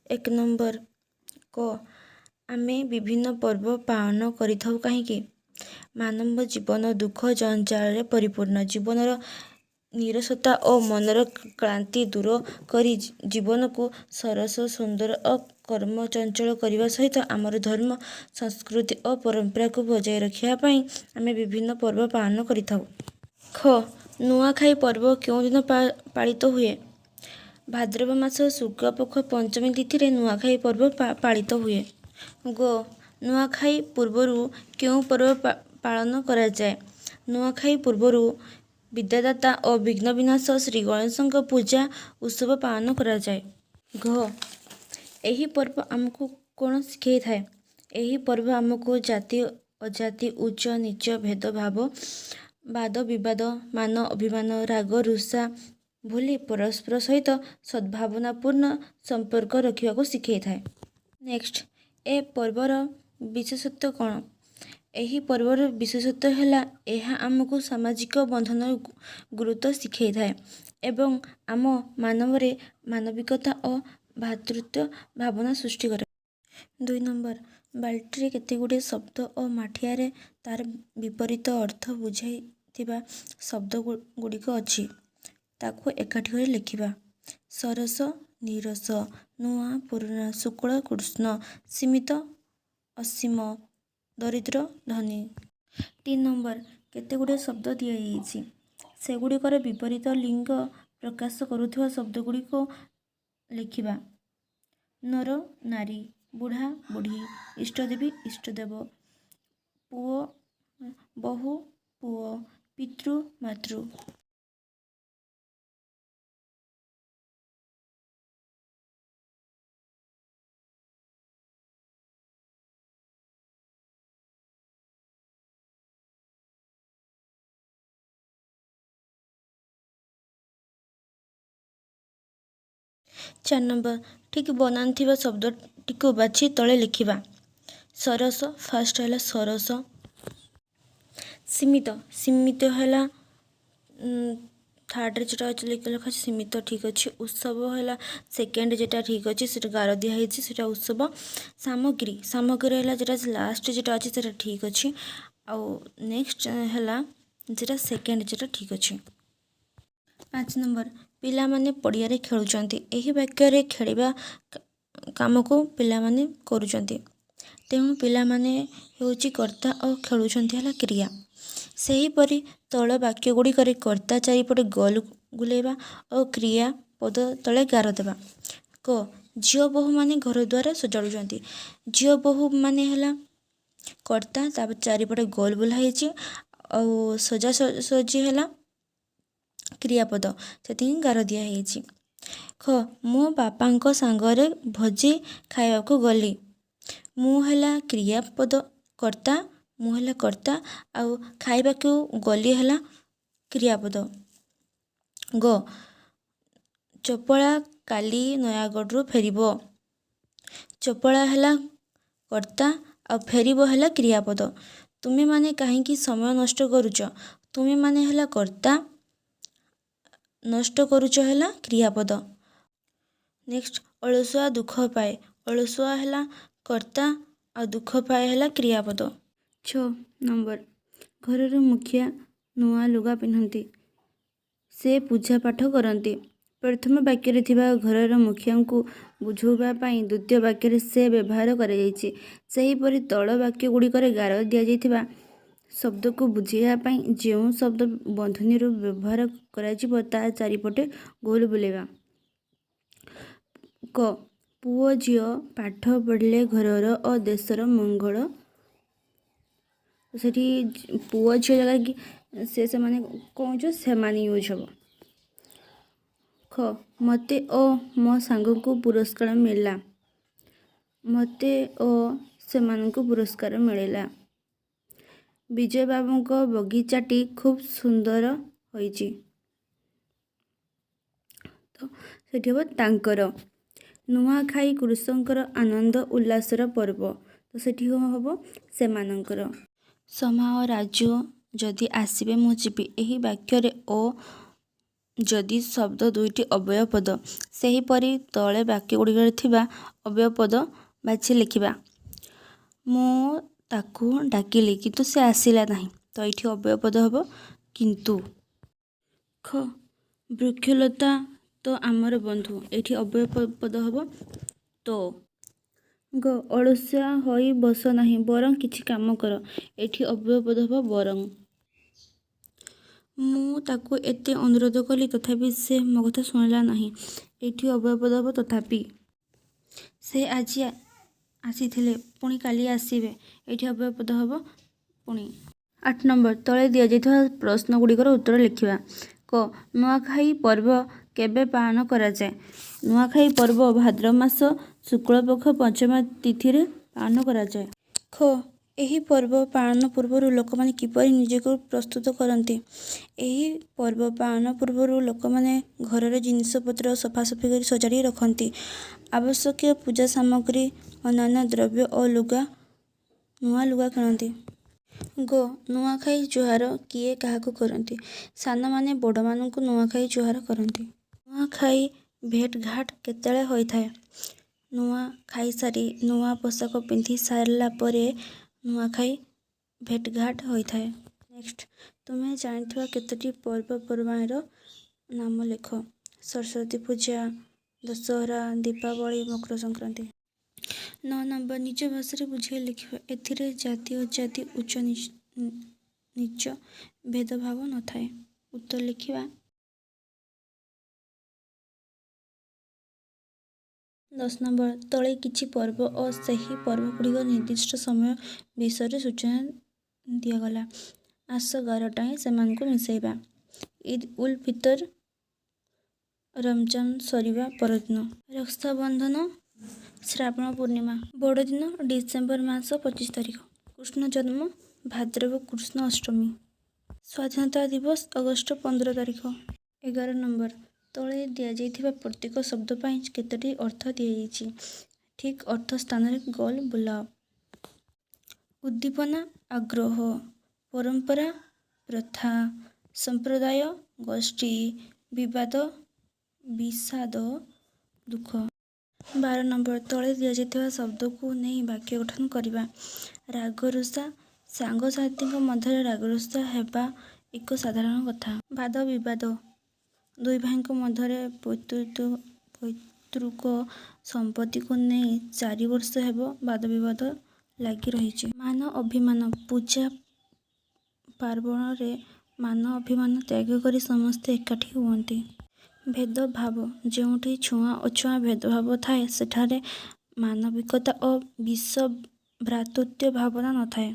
ଏକ ନମ୍ବର କ ଆମେ ବିଭିନ୍ନ ପର୍ବ ପାଳନ କରିଥାଉ କାହିଁକି? ମାନବ ଜୀବନ ଦୁଃଖ ଜଞ୍ଜାଳରେ ପରିପୂର୍ଣ୍ଣ। ଜୀବନର ନିରସତା ଓ ମନର କ୍ଳାନ୍ତି ଦୂର କରି ଜୀବନକୁ ସରସ ସୁନ୍ଦର ଓ କର୍ମଚଞ୍ଚଳ କରିବା ସହିତ ଆମର ଧର୍ମ ସଂସ୍କୃତି ଓ ପରମ୍ପରାକୁ ବଜାୟ ରଖିବା ପାଇଁ ଆମେ ବିଭିନ୍ନ ପର୍ବ ପାଳନ କରିଥାଉ। ଖ ନୂଆଖାଇ ପର୍ବ କେଉଁଦିନ ପାଳିତ ହୁଏ? ଭାଦ୍ରବ ମାସ ଶୁକ୍ଳପକ୍ଷ ପଞ୍ଚମୀ ତିଥିରେ ନୂଆଖାଇ ପର୍ବ ପାଳିତ ହୁଏ। ଗ ନୂଆଖାଇ ପୂର୍ବରୁ କେଉଁ ପର୍ବ ପାଳନ କରାଯାଏ? ନୂଆଖାଇ ପୂର୍ବରୁ ବିଦ୍ୟାଦାତା ଓ ବିଘ୍ନ ବିନାଶ ଶ୍ରୀ ଗଣେଶଙ୍କ ପୂଜା ଉତ୍ସବ ପାଳନ କରାଯାଏ। ଘ ଏହି ପର୍ବ ଆମକୁ କ'ଣ ଶିଖାଇଥାଏ? ଏହି ପର୍ବ ଆମକୁ ଜାତି ଅଜାତି ଉଚ୍ଚ ନୀଚ ଭେଦଭାବ ବାଦ ବିବାଦ ମାନ ଅଭିମାନ ରାଗ ରୁଷା ଭୁଲି ପରସ୍ପର ସହିତ ସଦ୍ଭାବନାପୂର୍ଣ୍ଣ ସମ୍ପର୍କ ରଖିବାକୁ ଶିଖାଇଥାଏ। ନେକ୍ସଟ ଏ ପର୍ବର ବିଶେଷତ୍ୱ କ'ଣ? ଏହି ପର୍ବର ବିଶେଷତ୍ୱ ହେଲା ଏହା ଆମକୁ ସାମାଜିକ ବନ୍ଧନର ଗୁରୁତ୍ୱ ଶିଖାଇଥାଏ ଏବଂ ଆମ ମାନବରେ ମାନବିକତା ଓ ଭ୍ରାତୃତ୍ୱ ଭାବନା ସୃଷ୍ଟି କରେ। 2 ନମ୍ବର ବାଲଟିରେ କେତେଗୁଡ଼ିଏ ଶବ୍ଦ ଓ ମାଠିଆରେ ତାର ବିପରୀତ ଅର୍ଥ ବୁଝାଇଥିବା ଶବ୍ଦ ଗୁଡ଼ିକ ଅଛି। ତାକୁ ଏକାଠି କରି ଲେଖିବା। ସରସ ନିରସ ନୂଆ ପୁରୁଣା ଶୁକ୍ଳ କୃଷ୍ଣ ସୀମିତ ଅସୀମ ଦରିଦ୍ର ଧନୀ। 3 ନମ୍ବର କେତେଗୁଡ଼ିଏ ଶବ୍ଦ ଦିଆଯାଇଛି। ସେଗୁଡ଼ିକର ବିପରୀତ ଲିଙ୍ଗ ପ୍ରକାଶ କରୁଥିବା ଶବ୍ଦଗୁଡ଼ିକୁ ଲେଖିବା। ନର ନାରୀ ବୁଢ଼ା ବୁଢ଼ୀ ଇଷ୍ଟଦେବୀ ଇଷ୍ଟଦେବ ପୁଅ ବୋହୂ ପୁଅ ପିତୃ ମାତୃ। ଚାରି ନମ୍ବର ଠିକ୍ ବନାନ ଥିବା ଶବ୍ଦଟିକୁ ବାଛି ତଳେ ଲେଖିବା। ସରସ ଫାଷ୍ଟ ହେଲା ସରସ। ସୀମିତ ସୀମିତ ହେଲା ଥାର୍ଡ଼ରେ যেটা ଲେଖା ଅଛି ସୀମିତ ଠିକ୍ ଅଛି। ଉତ୍ସବ ହେଲା ସେକେଣ୍ଡ যেটা ଠିକ୍ ଅଛି ସେଟା ଗାର ଦିଆ ହେଇଛି ସେଟା ଉତ୍ସବ। ସାମଗ୍ରୀ ସାମଗ୍ରୀ ହେଲା যেটা ଲାଷ୍ଟ যেটা ଅଛି ସେଟା ଠିକ୍ ଅଛି। ଆଉ ନେକ୍ସଟ ହେଲା যেটা ସେକେଣ୍ଡ যেটা ଠିକ୍ ଅଛି। 5 ନମ୍ବର ପିଲାମାନେ ପଡ଼ିଆରେ ଖେଳୁଛନ୍ତି। ଏହି ବାକ୍ୟରେ ଖେଳିବା କାମକୁ ପିଲାମାନେ କରୁଛନ୍ତି ତେଣୁ ପିଲାମାନେ ହେଉଛି କର୍ତ୍ତା ଓ ଖେଳୁଛନ୍ତି ହେଲା କ୍ରିୟା। ସେହିପରି ତଳ ବାକ୍ୟ ଗୁଡ଼ିକରେ କର୍ତ୍ତା ଚାରିପଟେ ଗୋଲ ବୁଲେଇବା ଓ କ୍ରିୟା ପଦ ତଳେ ଗାର ଦେବା। କ ଝିଅ ବୋହୂମାନେ ଘର ଦ୍ୱାର ସଜାଡ଼ୁଛନ୍ତି। ଝିଅ ବୋହୂମାନେ ହେଲା କର୍ତ୍ତା ତାପରେ ଚାରିପଟେ ଗୋଲ ବୁଲା ହେଇଛି ଆଉ ସଜାସଜି ହେଲା କ୍ରିୟାପଦ ସେଥିପାଇଁ ଗାର ଦିଆ ହେଇଛି। ଖ ମୋ ବାପାଙ୍କ ସାଙ୍ଗରେ ଭୋଜି ଖାଇବାକୁ ଗଲି। ମୁଁ ହେଲା କ୍ରିୟାପଦ କର୍ତ୍ତା ମୁଁ ହେଲା କର୍ତ୍ତା ଆଉ ଖାଇବାକୁ ଗଲି ହେଲା କ୍ରିୟାପଦ। ଗ ଚପଳା କାଲି ନୟାଗଡ଼ରୁ ଫେରିବ। ଚପଳା ହେଲା କର୍ତ୍ତା ଆଉ ଫେରିବ ହେଲା କ୍ରିୟାପଦ। ତୁମେମାନେ କାହିଁକି ସମୟ ନଷ୍ଟ କରୁଛ? ତୁମେମାନେ ହେଲା କର୍ତ୍ତା ନଷ୍ଟ କରୁଛ ହେଲା କ୍ରିୟାପଦ। ନେକ୍ସଟ ଅଳସୁଆ ଦୁଃଖ ପାଏ। ଅଳସୁଆ ହେଲା କର୍ତ୍ତା ଆଉ ଦୁଃଖ ପାଏ ହେଲା କ୍ରିୟାପଦ। 6 ନମ୍ବର ଘରର ମୁଖିଆ ନୂଆ ଲୁଗା ପିନ୍ଧନ୍ତି। ସେ ପୂଜା ପାଠ କରନ୍ତି। ପ୍ରଥମ ବାକ୍ୟରେ ଥିବା ଘରର ମୁଖିଆଙ୍କୁ ବୁଝାଇବା ପାଇଁ ଦ୍ୱିତୀୟ ବାକ୍ୟରେ ସେ ବ୍ୟବହାର କରାଯାଇଛି। ସେହିପରି ତଳ ବାକ୍ୟ ଗୁଡ଼ିକରେ ଗାର ଦିଆଯାଇଥିବା ଶବ୍ଦକୁ ବୁଝାଇବା ପାଇଁ ଯେଉଁ ଶବ୍ଦ ବନ୍ଧନୀରୁ ବ୍ୟବହାର କରାଯିବ ତା ଚାରିପଟେ ଗୋଲ ବୁଲେଇବା। କ ପୁଅ ଝିଅ ପାଠ ପଢ଼ିଲେ ଘରର ଓ ଦେଶର ମଙ୍ଗଳ। ସେଠି ପୁଅ ଝିଅ ଜାଗାରେ କି ସେମାନେ କହୁଛ ସେମାନେ ୟୁଜ୍ ହେବ। ଖ ମୋତେ ଓ ମୋ ସାଙ୍ଗକୁ ପୁରସ୍କାର ମିଳିଲା। ମୋତେ ଓ ସେମାନଙ୍କୁ ପୁରସ୍କାର ମିଳିଲା। ବିଜୟ ବାବୁଙ୍କ ବଗିଚାଟି ଖୁବ୍ ସୁନ୍ଦର ହୋଇଛି। ତ ସେଠି ହେବ ତାଙ୍କର। ନୂଆଖାଇ କୃଷକଙ୍କର ଆନନ୍ଦ ଉଲ୍ଲାସର ପର୍ବ ତ ସେଠି ହେବ ସେମାନଙ୍କର। ସମା ଓ ରାଜୁ ଯଦି ଆସିବେ ମୁଁ ଯିବି। ଏହି ବାକ୍ୟରେ ଓ ଯଦି ଶବ୍ଦ ଦୁଇଟି ଅବ୍ୟୟ ପଦ, ସେହିପରି ତଳେ ବାକ୍ୟଗୁଡ଼ିକରେ ଥିବା ଅବ୍ୟୟ ପଦ ବାଛି ଲେଖିବା। ମୁଁ ତାକୁ ଡାକିଲି କିନ୍ତୁ ସେ ଆସିଲା ନାହିଁ, ତ ଏଇଠି ଅବ୍ୟୟ ପଦ ହେବ କିନ୍ତୁ। ଖ ବୃକ୍ଷଲତା ତ ଆମର ବନ୍ଧୁ, ଏଇଠି ଅବ୍ୟୟ ପଦ ହେବ ତ। ଗ ଅଳସୁଆ ହୋଇ ବସ ନାହିଁ ବରଂ କିଛି କାମ କର, ଏଇଠି ଅବ୍ୟୟ ପଦ ହେବ ବରଂ। ମୁଁ ତାକୁ ଏତେ ଅନୁରୋଧ କଲି ତଥାପି ସେ ମୋ କଥା ଶୁଣିଲା ନାହିଁ, ଏଇଠି ଅବ୍ୟୟ ପଦ ହେବ ତଥାପି। ସେ ଆଜି ଆସିଥିଲେ ପୁଣି କାଲି ଆସିବେ, ଏଇଠି ଅବ୍ୟୟ ପଦ ହେବ ପୁଣି। 8 ନମ୍ବର ତଳେ ଦିଆଯାଇଥିବା ପ୍ରଶ୍ନ ଗୁଡ଼ିକର ଉତ୍ତର ଲେଖିବା। କ ନୂଆଖାଇ ପର୍ବ କେବେ ପାଳନ କରାଯାଏ? ନୂଆଖାଇ ପର୍ବ ଭାଦ୍ରବ ମାସ ଶୁକ୍ଳପକ୍ଷ ପଞ୍ଚମୀ ତିଥିରେ ପାଳନ କରାଯାଏ। ଖ ଏହି ପର୍ବ ପାଳନ ପୂର୍ବରୁ ଲୋକମାନେ କିପରି ନିଜକୁ ପ୍ରସ୍ତୁତ କରନ୍ତି? ଏହି ପର୍ବ ପାଳନ ପୂର୍ବରୁ ଲୋକମାନେ ଘରର ଜିନିଷପତ୍ର ସଫାସଫି କରି ସଜାଡ଼ି ରଖନ୍ତି। ଆବଶ୍ୟକୀୟ ପୂଜା ସାମଗ୍ରୀ, ଅନ୍ୟାନ୍ୟ ଦ୍ରବ୍ୟ ଓ ନୂଆ ଲୁଗା କିଣନ୍ତି। ଗ ନୂଆଖାଇ ଜୁହାର କିଏ କାହାକୁ କରନ୍ତି? ସାନମାନେ ବଡ଼ମାନଙ୍କୁ ନୂଆଖାଇ ଜୁହାର କରନ୍ତି। ନୂଆଖାଇ ଭେଟଘାଟ କେତେବେଳେ ହୋଇଥାଏ? ନୂଆ ଖାଇସାରି ନୂଆ ପୋଷାକ ପିନ୍ଧି ସାରିଲା ପରେ ନୂଆଖାଇ ଭେଟଘାଟ ହୋଇଥାଏ। ନେକ୍ସଟ ତୁମେ ଜାଣିଥିବା କେତୋଟି ପର୍ବପର୍ବାଣିର ନାମ ଲେଖ। ସରସ୍ୱତୀ ପୂଜା, ଦଶହରା, ଦୀପାବଳି, ମକର ସଂକ୍ରାନ୍ତି। 9 ନମ୍ବର ନିଜ ଭାଷାରେ ବୁଝାଇ ଲେଖିବା। ଏଥିରେ ଜାତି ଅଜାତି ଉଚ୍ଚ ନୀଚ ଭେଦଭାବ ନଥାଏ। ଉତ୍ତର ଲେଖିବା। 10 ନମ୍ବର ତଳେ କିଛି ପର୍ବ ଓ ସେହି ପର୍ବଗୁଡ଼ିକ ନିର୍ଦ୍ଦିଷ୍ଟ ସମୟ ବିଷୟରେ ସୂଚନା ଦିଆଗଲା। ଆସ ଗାର ଟାଣି ସେମାନଙ୍କୁ ମିଶାଇବା। ଇଦ୍ ଉଲ୍ ଫିତର ରମଜାନ ସରିବା ପରଦିନ। ରକ୍ଷାବନ୍ଧନ ଶ୍ରାବଣ ପୂର୍ଣ୍ଣିମା। ବଡ଼ଦିନ ଡିସେମ୍ବର ମାସ 25 ତାରିଖ। କୃଷ୍ଣ ଜନ୍ମ ଭାଦ୍ରବ କୃଷ୍ଣ ଅଷ୍ଟମୀ। ସ୍ୱାଧୀନତା ଦିବସ ଅଗଷ୍ଟ 15 ତାରିଖ। 11 ନମ୍ବର ତଳେ ଦିଆଯାଇଥିବା ପ୍ରତ୍ୟେକ ଶବ୍ଦ ପାଇଁ କେତୋଟି ଅର୍ଥ ଦିଆଯାଇଛି? ଠିକ୍ ଅର୍ଥ ସ୍ଥାନରେ ଗୋଲ ବୁଲାଅ। ଉଦ୍ଦୀପନା ଆଗ୍ରହ, ପରମ୍ପରା ପ୍ରଥା, ସମ୍ପ୍ରଦାୟ ଗୋଷ୍ଠୀ, ବିବାଦ ବିଷାଦ ଦୁଃଖ। 12 ନମ୍ବର ତଳେ ଦିଆଯାଇଥିବା ଶବ୍ଦକୁ ନେଇ ବାକ୍ୟ ଗଠନ କରିବା। ରାଗରୁଷା ସାଙ୍ଗସାଥୀଙ୍କ ମଧ୍ୟରେ ରାଗରୁଷା ହେବା ଏକ ସାଧାରଣ କଥା। ବାଦ ବିବାଦ ଦୁଇ ଭାଇଙ୍କ ମଧ୍ୟରେ ପୈତୃକ ସମ୍ପତ୍ତିକୁ ନେଇ 4 ବର୍ଷ ହେବ ବାଦ ବିବାଦ ଲାଗି ରହିଛି। ମାନ ଅଭିମାନ ପୂଜା ପାର୍ବଣରେ ମାନ ଅଭିମାନ ତ୍ୟାଗ କରି ସମସ୍ତେ ଏକାଠି ହୁଅନ୍ତି। ଭେଦଭାବ ଯେଉଁଠି ଛୁଆଁ ଅଛୁଆଁ ଭେଦଭାବ ଥାଏ ସେଠାରେ ମାନବିକତା ଓ ବିଶ୍ୱ ଭ୍ରାତୃତ୍ୱ ଭାବନା ନଥାଏ।